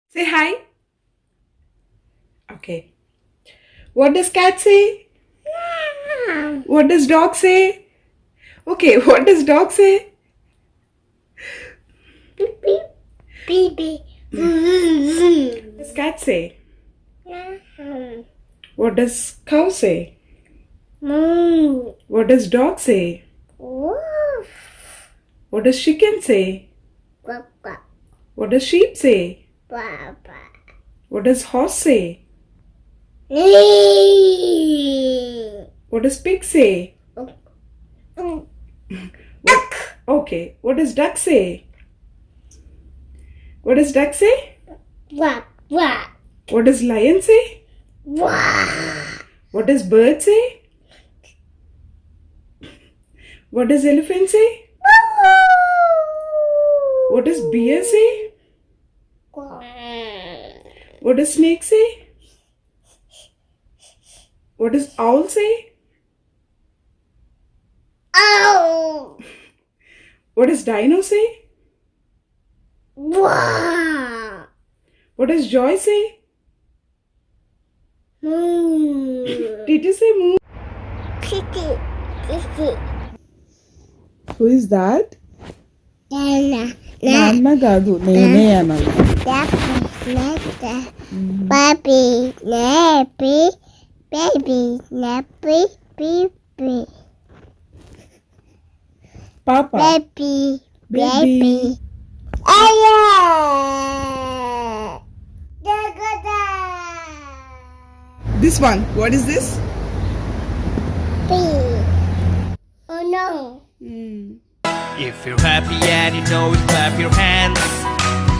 Say hi. Okay. What does cat say? What does dog say? Okay, what does dog say? Beep, beep, beep, beep. What does cat say? What does cow say? Moo. What does dog say? Woof. What does chicken say? Quack, quack. What does sheep say? Bah, bah. What does horse say? Nee. What does pig say? Mm. What? Okay, what does duck say? What does duck say? Quack, quack. What does lion say? Quack. What does bird say? What does elephant say? What does bear say? What does snake say? What does owl say? Ow. What does dino say? Wah. What does joy say? Moo. Did you say moo? Kitty, kitty. Who is that? Nana, Nana Gadu. Nene Anna. Baby, nappy, baby, nappy, baby, Papa. baby, Baby. baby. Ayah! Dagada! This one. What is this? Bee. Oh no. If you're happy and you know it, clap your hands.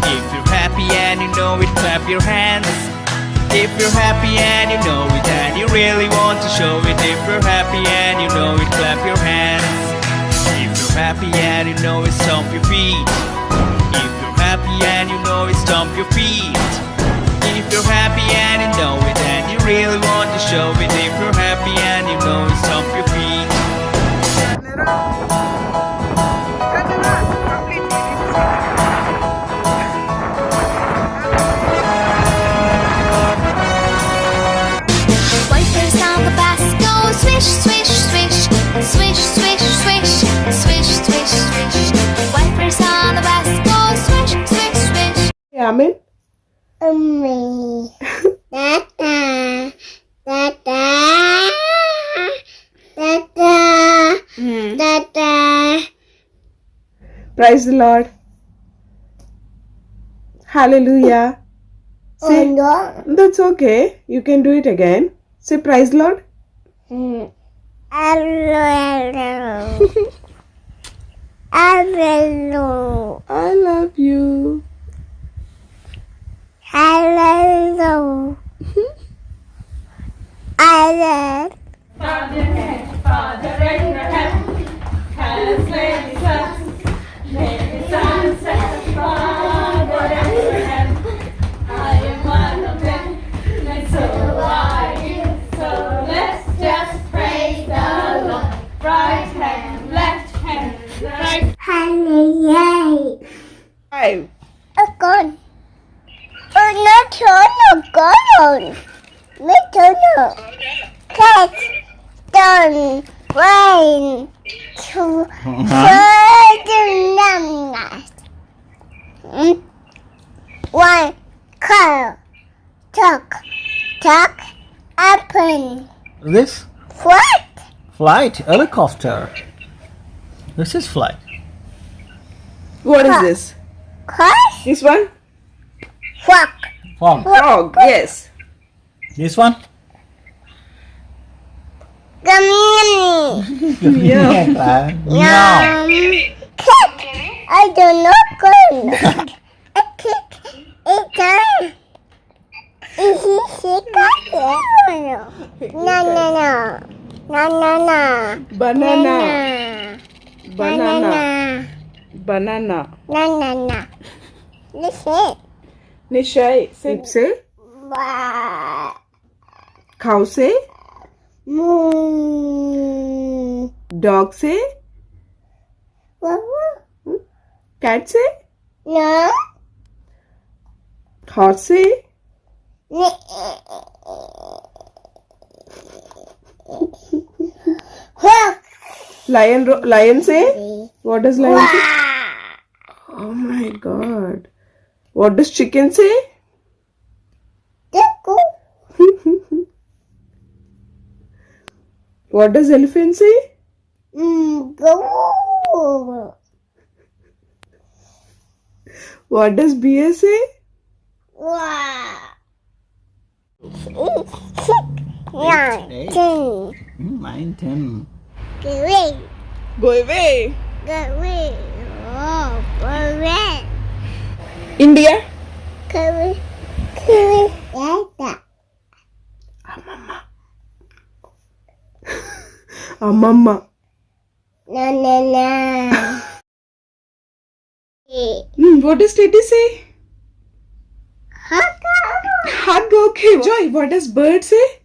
If you're happy and you know it, clap your hands. If you're happy and you know it and you really want to show it. If you're happy and you know it, clap your hands. If you're happy and you know it, stomp your feet. If you're happy and you know it, stomp your feet. If you're happy and you know it and you really want to show it. If you're happy and you know it, stomp your feet. Wipers on the bus go swish, swish, swish, swish, swish, swish, swish, swish, swish. Wipers on the bus go swish, swish, swish. Amen. Ummi. Tata. Tata. Tata. Tata. Praise the Lord. Hallelujah. Oh Say, no. that's okay. You can do it again. Say, praise the Lord. Hello, hello. Hello. I love you. Hello. I love. Hallelujah. 5. A gun. Oh, not turn gun. Me turn. Cat. Done. Rain. To. One. Car. Tuck. Tuck. Apple. This What? flight, helicopter. This is flight. What is this? Car. This one? Fuck. Frog. Frog. Yes. This one? Gummy. Yeah. No. Kick. I don't know gun. A kick. A gun. Is he sick? No, no, no. No, no, no. Banana. Banana. Banana. Banana. No, no, no. Listen. Nishai. Sheep say. Bah. Cow say. Moo. Dog say. What? Cat say. No. Horse say? Lion say? What does lion say? Oh my god. What does chicken say? What does elephant say? Go. What does bear say? Wow. 8. 10. Mine 10. Go away. Go away. Go away. Oh, go away. India. Go away. Go away. Yada. Mama. Na na na. What does Teddy say? Haka. Hug. Okay. Joy. What does bird say?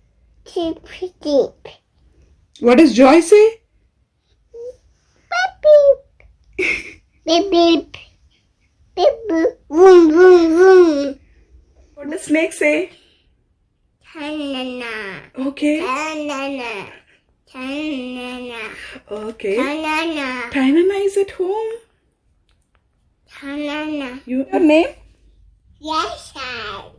Cheep cheep. What does Joy say? Beep beep. Beep beep. Beep boop. Boom boom boom. What does snake say? Ta-na-na. Okay. Ta-na-na. Ta-na-na. Okay. Ta-na-na. Tainana is at home. Ta-na-na. Your name? Yes, I.